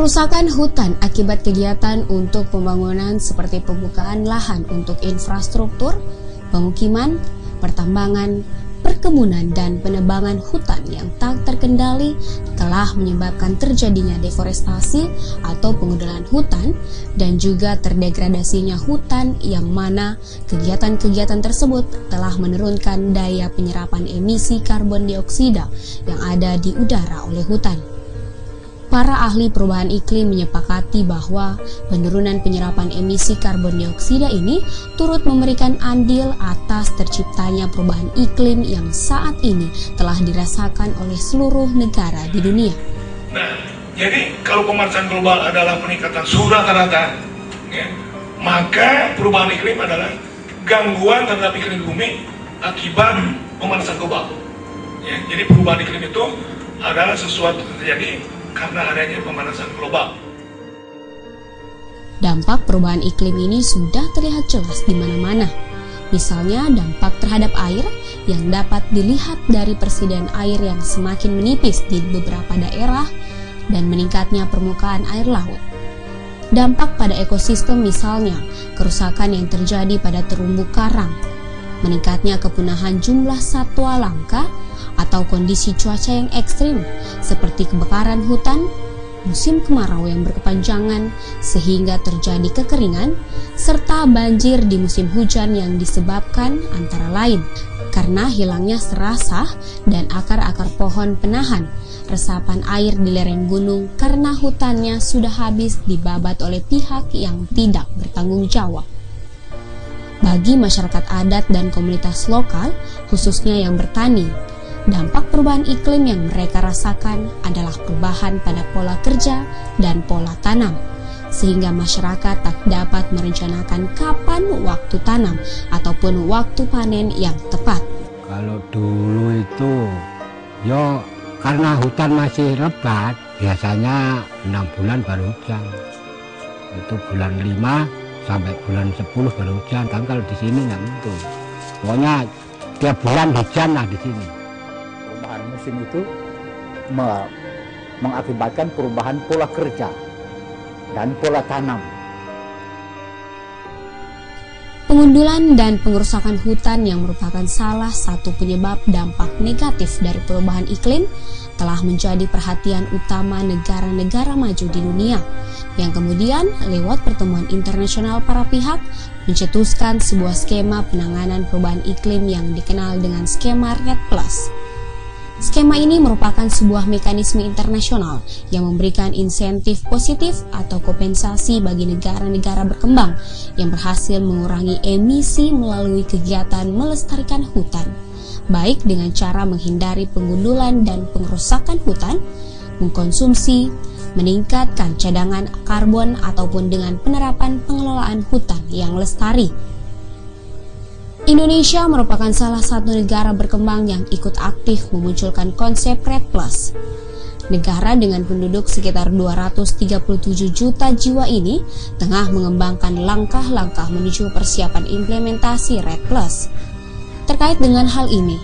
Kerusakan hutan akibat kegiatan untuk pembangunan seperti pembukaan lahan untuk infrastruktur, pemukiman, pertambangan, perkebunan, dan penebangan hutan yang tak terkendali telah menyebabkan terjadinya deforestasi atau pengundulan hutan dan juga terdegradasinya hutan, yang mana kegiatan-kegiatan tersebut telah menurunkan daya penyerapan emisi karbon dioksida yang ada di udara oleh hutan. Para ahli perubahan iklim menyepakati bahwa penurunan penyerapan emisi karbon dioksida ini turut memberikan andil atas terciptanya perubahan iklim yang saat ini telah dirasakan oleh seluruh negara di dunia. Nah, jadi kalau pemanasan global adalah peningkatan suhu rata-rata, ya, maka perubahan iklim adalah gangguan terhadap iklim bumi akibat pemanasan global. Ya, jadi perubahan iklim itu adalah sesuatu yang terjadi karena adanya pemanasan global. Dampak perubahan iklim ini sudah terlihat jelas di mana-mana. Misalnya dampak terhadap air yang dapat dilihat dari persediaan air yang semakin menipis di beberapa daerah dan meningkatnya permukaan air laut. Dampak pada ekosistem misalnya kerusakan yang terjadi pada terumbu karang, meningkatnya kepunahan jumlah satwa langka, atau kondisi cuaca yang ekstrim seperti kebakaran hutan, musim kemarau yang berkepanjangan sehingga terjadi kekeringan, serta banjir di musim hujan yang disebabkan antara lain karena hilangnya serasah dan akar-akar pohon penahan, resapan air di lereng gunung karena hutannya sudah habis dibabat oleh pihak yang tidak bertanggung jawab. Bagi masyarakat adat dan komunitas lokal, khususnya yang bertani, dampak perubahan iklim yang mereka rasakan adalah perubahan pada pola kerja dan pola tanam, sehingga masyarakat tak dapat merencanakan kapan waktu tanam ataupun waktu panen yang tepat. Kalau dulu itu, karena hutan masih lebat, biasanya 6 bulan baru hujan. Itu bulan 5 sampai bulan 10 baru hujan. Kan kalau di sini nggak tentu. Pokoknya tiap bulan hujan lah di sini. Musim itu mengakibatkan perubahan pola kerja dan pola tanam. Pengundulan dan pengerusakan hutan yang merupakan salah satu penyebab dampak negatif dari perubahan iklim telah menjadi perhatian utama negara-negara maju di dunia, yang kemudian lewat pertemuan internasional para pihak mencetuskan sebuah skema penanganan perubahan iklim yang dikenal dengan skema REDD+. Skema ini merupakan sebuah mekanisme internasional yang memberikan insentif positif atau kompensasi bagi negara-negara berkembang yang berhasil mengurangi emisi melalui kegiatan melestarikan hutan, baik dengan cara menghindari pengundulan dan pengerusakan hutan, mengkonsumsi, meningkatkan cadangan karbon, ataupun dengan penerapan pengelolaan hutan yang lestari. Indonesia merupakan salah satu negara berkembang yang ikut aktif memunculkan konsep REDD+. Negara dengan penduduk sekitar 237 juta jiwa ini tengah mengembangkan langkah-langkah menuju persiapan implementasi REDD+. Terkait dengan hal ini,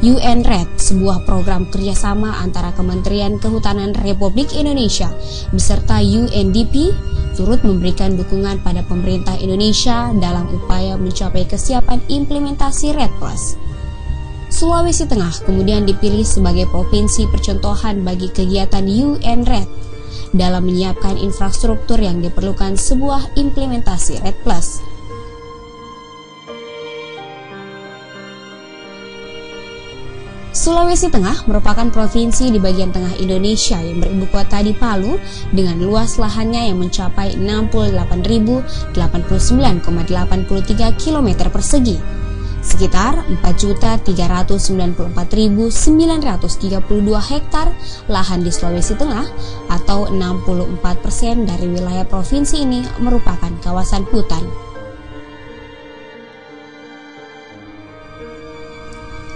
UN-REDD, sebuah program kerjasama antara Kementerian Kehutanan Republik Indonesia beserta UNDP, turut memberikan dukungan pada pemerintah Indonesia dalam upaya mencapai kesiapan implementasi REDD+. Sulawesi Tengah kemudian dipilih sebagai provinsi percontohan bagi kegiatan UN-REDD dalam menyiapkan infrastruktur yang diperlukan sebuah implementasi REDD+. Sulawesi Tengah merupakan provinsi di bagian tengah Indonesia yang beribu kota di Palu dengan luas lahannya yang mencapai 68.089,83 km persegi, sekitar 4.394.932 hektar lahan di Sulawesi Tengah atau 64% dari wilayah provinsi ini merupakan kawasan hutan.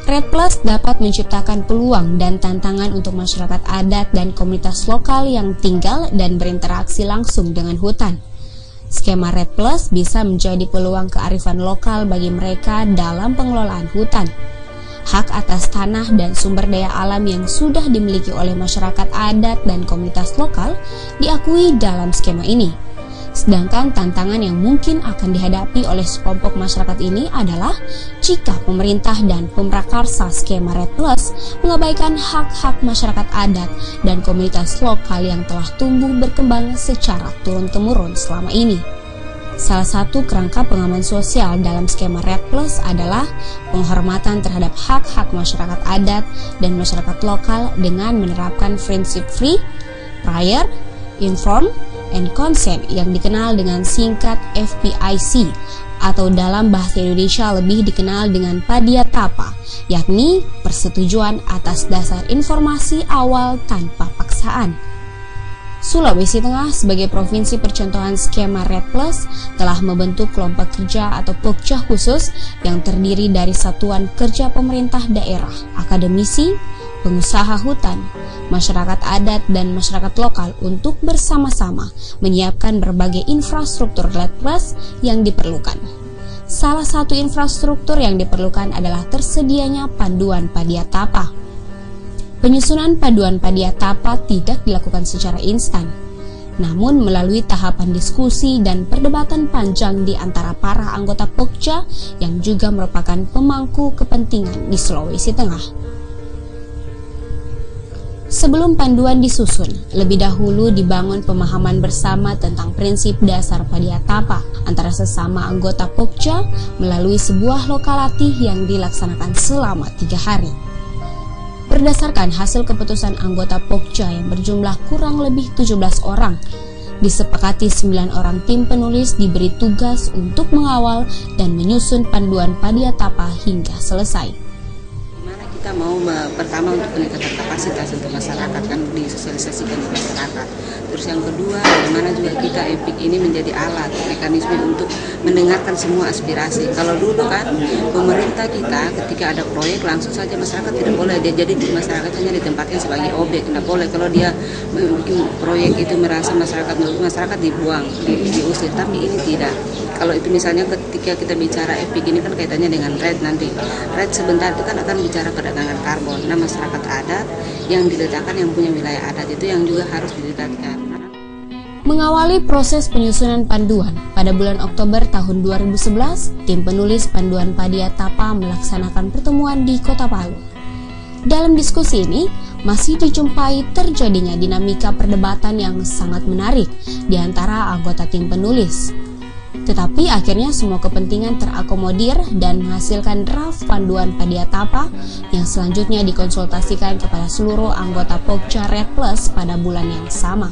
REDD+ dapat menciptakan peluang dan tantangan untuk masyarakat adat dan komunitas lokal yang tinggal dan berinteraksi langsung dengan hutan. Skema REDD+ bisa menjadi peluang kearifan lokal bagi mereka dalam pengelolaan hutan. hak atas tanah dan sumber daya alam yang sudah dimiliki oleh masyarakat adat dan komunitas lokal diakui dalam skema ini. Sedangkan tantangan yang mungkin akan dihadapi oleh sekelompok masyarakat ini adalah jika pemerintah dan pemrakarsa skema Red Plus mengabaikan hak-hak masyarakat adat dan komunitas lokal yang telah tumbuh berkembang secara turun-temurun selama ini. Salah satu kerangka pengaman sosial dalam skema Red Plus adalah penghormatan terhadap hak-hak masyarakat adat dan masyarakat lokal dengan menerapkan prinsip free, prior, informed, and consent yang dikenal dengan singkat FPIC atau dalam bahasa Indonesia lebih dikenal dengan Padiatapa, yakni persetujuan atas dasar informasi awal tanpa paksaan. Sulawesi Tengah sebagai provinsi percontohan skema Red Plus telah membentuk kelompok kerja atau Pokja khusus yang terdiri dari satuan kerja pemerintah daerah, akademisi, pengusaha hutan, masyarakat adat dan masyarakat lokal untuk bersama-sama menyiapkan berbagai infrastruktur Red Plus yang diperlukan. Salah satu infrastruktur yang diperlukan adalah tersedianya panduan Padiatapa. Penyusunan panduan Padiatapa tidak dilakukan secara instan, namun melalui tahapan diskusi dan perdebatan panjang di antara para anggota Pokja yang juga merupakan pemangku kepentingan di Sulawesi Tengah. Sebelum panduan disusun, lebih dahulu dibangun pemahaman bersama tentang prinsip dasar Padiatapa antara sesama anggota Pokja melalui sebuah lokalatih yang dilaksanakan selama 3 hari. Berdasarkan hasil keputusan anggota Pokja yang berjumlah kurang lebih 17 orang, disepakati 9 orang tim penulis diberi tugas untuk mengawal dan menyusun panduan Padiatapa hingga selesai. Kita mau pertama untuk peningkatan kapasitas untuk masyarakat, kan disosialisasikan ke masyarakat. Terus yang kedua, bagaimana juga kita EPIK ini menjadi alat mekanisme untuk mendengarkan semua aspirasi. Kalau dulu kan pemerintah kita ketika ada proyek langsung saja masyarakat tidak boleh, dia jadi masyarakat hanya ditempatkan sebagai objek, tidak boleh. Kalau dia bikin proyek itu merasa masyarakat dibuang, diusir, tapi ini tidak. Kalau itu misalnya ketika kita bicara EPIK ini kan kaitannya dengan RED nanti. RED sebentar itu kan akan bicara perdagangan karbon. Nah, masyarakat adat yang diletakkan yang punya wilayah adat itu yang juga harus dilibatkan. Mengawali proses penyusunan panduan, pada bulan Oktober tahun 2011, tim penulis panduan Padiatapa melaksanakan pertemuan di Kota Palu. Dalam diskusi ini, masih dijumpai terjadinya dinamika perdebatan yang sangat menarik di antara anggota tim penulis. Tetapi akhirnya semua kepentingan terakomodir dan menghasilkan draft panduan Padiatapa yang selanjutnya dikonsultasikan kepada seluruh anggota Pokja Red Plus pada bulan yang sama.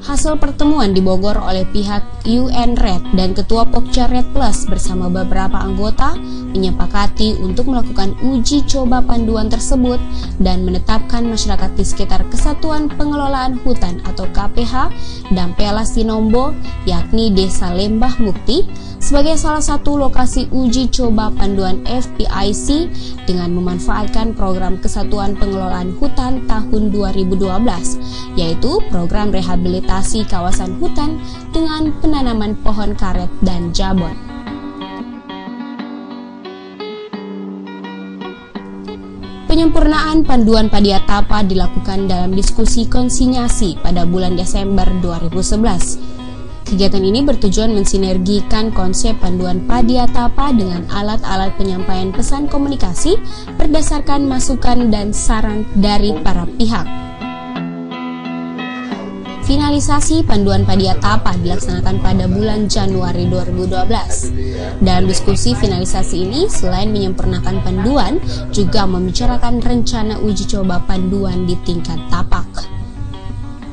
Hasil pertemuan di Bogor oleh pihak UN Red dan Ketua Pokja Red Plus bersama beberapa anggota menyepakati untuk melakukan uji coba panduan tersebut dan menetapkan masyarakat di sekitar Kesatuan Pengelolaan Hutan atau KPH Dampela Sinombo, yakni Desa Lembah Mukti, sebagai salah satu lokasi uji coba panduan FPIC dengan memanfaatkan program Kesatuan Pengelolaan Hutan tahun 2012, yaitu program rehabilitasi kawasan hutan dengan penanaman pohon karet dan jabon. Penyempurnaan panduan Padiatapa dilakukan dalam diskusi konsinyasi pada bulan Desember 2011. Kegiatan ini bertujuan mensinergikan konsep panduan Padiatapa dengan alat-alat penyampaian pesan komunikasi berdasarkan masukan dan saran dari para pihak. Finalisasi panduan Padiatapa dilaksanakan pada bulan Januari 2012. Dalam diskusi finalisasi ini, selain menyempurnakan panduan, juga membicarakan rencana uji coba panduan di tingkat tapak.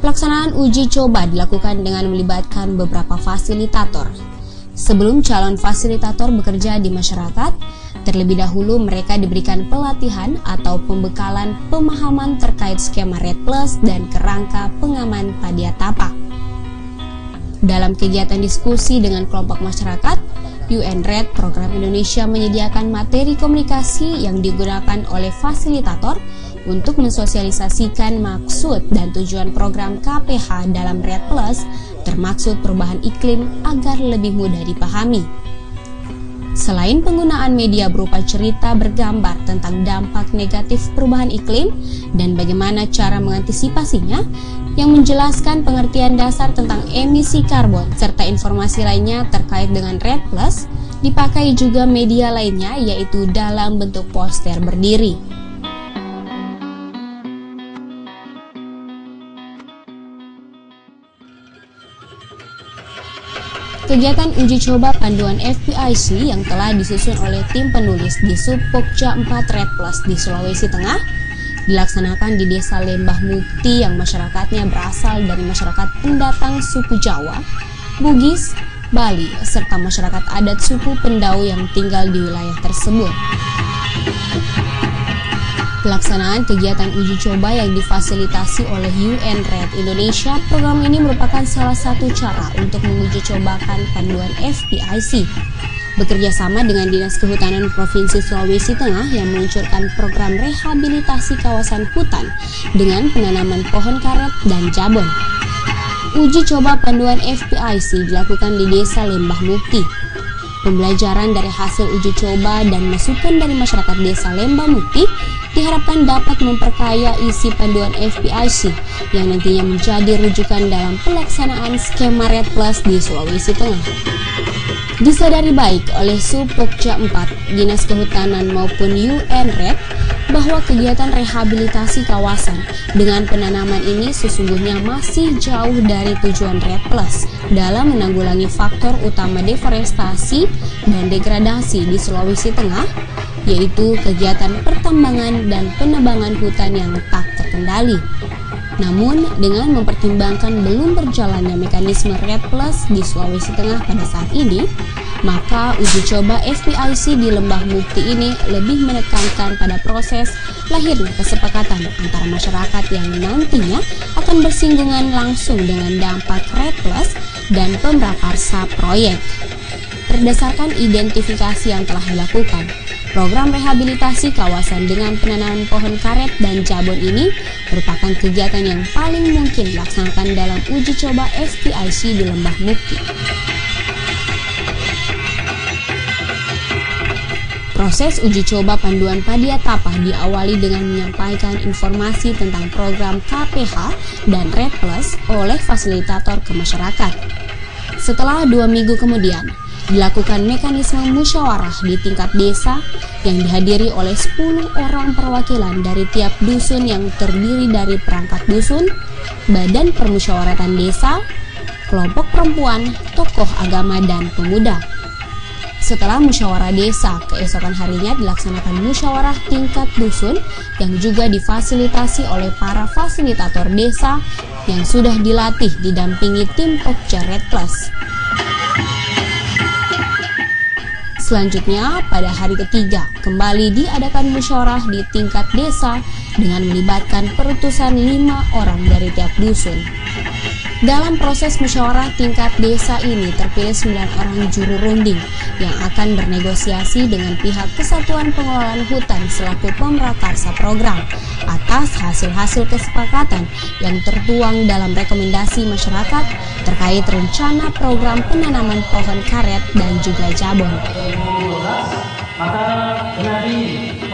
Pelaksanaan uji coba dilakukan dengan melibatkan beberapa fasilitator. Sebelum calon fasilitator bekerja di masyarakat, terlebih dahulu mereka diberikan pelatihan atau pembekalan pemahaman terkait skema Red Plus dan kerangka pengaman Padiatapa. Dalam kegiatan diskusi dengan kelompok masyarakat, UN Red Program Indonesia menyediakan materi komunikasi yang digunakan oleh fasilitator untuk mensosialisasikan maksud dan tujuan program KPH dalam Red Plus, termaksud perubahan iklim agar lebih mudah dipahami. Selain penggunaan media berupa cerita bergambar tentang dampak negatif perubahan iklim dan bagaimana cara mengantisipasinya, yang menjelaskan pengertian dasar tentang emisi karbon serta informasi lainnya terkait dengan REDD+, dipakai juga media lainnya yaitu dalam bentuk poster berdiri. Kegiatan uji coba panduan FPIC yang telah disusun oleh tim penulis di Subpokja 4 REDD+ di Sulawesi Tengah dilaksanakan di Desa Lembah Mukti yang masyarakatnya berasal dari masyarakat pendatang suku Jawa, Bugis, Bali, serta masyarakat adat suku Pendau yang tinggal di wilayah tersebut. Pelaksanaan kegiatan uji coba yang difasilitasi oleh UNRED Indonesia, program ini merupakan salah satu cara untuk menguji cobakan panduan FPIC. Bekerja sama dengan Dinas Kehutanan Provinsi Sulawesi Tengah yang meluncurkan program rehabilitasi kawasan hutan dengan penanaman pohon karet dan jabon. Uji coba panduan FPIC dilakukan di Desa Lembah Mukti. Pembelajaran dari hasil uji coba dan masukan dari masyarakat Desa Lembah Mukti diharapkan dapat memperkaya isi panduan FPIC yang nantinya menjadi rujukan dalam pelaksanaan skema REDD+ di Sulawesi Tengah. Disadari baik oleh Subpokja 4, Dinas Kehutanan maupun UNRED bahwa kegiatan rehabilitasi kawasan dengan penanaman ini sesungguhnya masih jauh dari tujuan REDD+ dalam menanggulangi faktor utama deforestasi dan degradasi di Sulawesi Tengah, yaitu kegiatan pertambangan dan penebangan hutan yang tak terkendali. Namun, dengan mempertimbangkan belum berjalannya mekanisme REDD+ di Sulawesi Tengah pada saat ini, maka uji coba FPIC di Lembah Mukti ini lebih menekankan pada proses lahirnya kesepakatan antara masyarakat yang nantinya akan bersinggungan langsung dengan dampak REDD+ dan pemrakarsa proyek. Berdasarkan identifikasi yang telah dilakukan, program rehabilitasi kawasan dengan penanaman pohon karet dan jabon ini merupakan kegiatan yang paling mungkin dilaksanakan dalam uji coba FPIC di Lembah Mukti. Proses uji coba panduan Padiatapah diawali dengan menyampaikan informasi tentang program KPH dan REDD+ oleh fasilitator ke masyarakat. Setelah 2 minggu kemudian, dilakukan mekanisme musyawarah di tingkat desa yang dihadiri oleh 10 orang perwakilan dari tiap dusun yang terdiri dari perangkat dusun, badan permusyawaratan desa, kelompok perempuan, tokoh agama, dan pemuda. Setelah musyawarah desa, keesokan harinya dilaksanakan musyawarah tingkat dusun yang juga difasilitasi oleh para fasilitator desa yang sudah dilatih didampingi tim Pokja REDD+. Selanjutnya, pada hari ketiga, kembali diadakan musyawarah di tingkat desa dengan melibatkan perutusan 5 orang dari tiap dusun. Dalam proses musyawarah tingkat desa ini terpilih 9 orang juru runding yang akan bernegosiasi dengan pihak Kesatuan Pengelolaan Hutan selaku pemrakarsa program atas hasil-hasil kesepakatan yang tertuang dalam rekomendasi masyarakat terkait rencana program penanaman pohon karet dan juga jabon. Maka dengan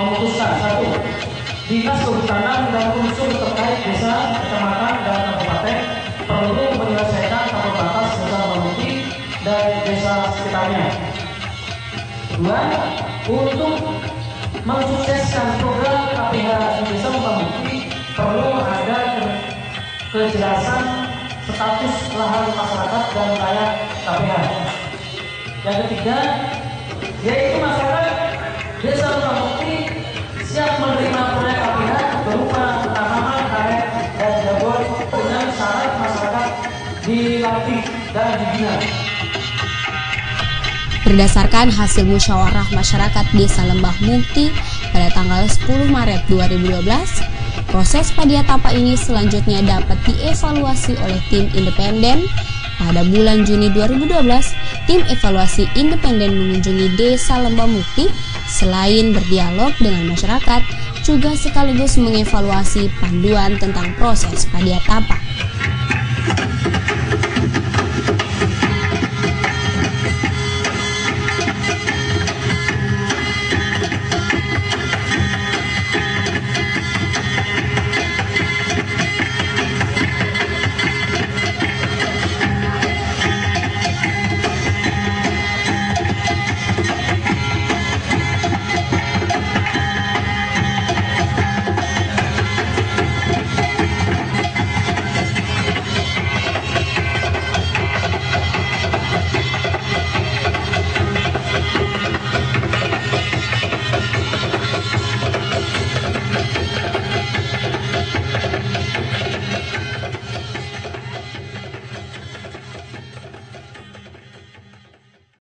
memutuskan 1. Dinas Kehutanan dan unsur terkait desa, kecamatan, dan kabupaten perlu menyelesaikan tabur batas desa Lembah Mukti dan desa sekitarnya. 2. Untuk mensukseskan program KPH di desa Lembah Mukti perlu ada kejelasan status lahan masyarakat dan wilayah KPH. Yang ketiga, yaitu masyarakat desa Lembah Mukti siap menerima proyek KPH berupa penanaman karet dan jabon dengan syarat masyarakat dilatih dan dibina. Berdasarkan hasil musyawarah masyarakat Desa Lembah Mukti pada tanggal 10 Maret 2012, proses Padiatapah ini selanjutnya dapat dievaluasi oleh tim independen. Pada bulan Juni 2012, tim evaluasi independen mengunjungi Desa Lembah Mukti selain berdialog dengan masyarakat, juga sekaligus mengevaluasi panduan tentang proses Padiatapah.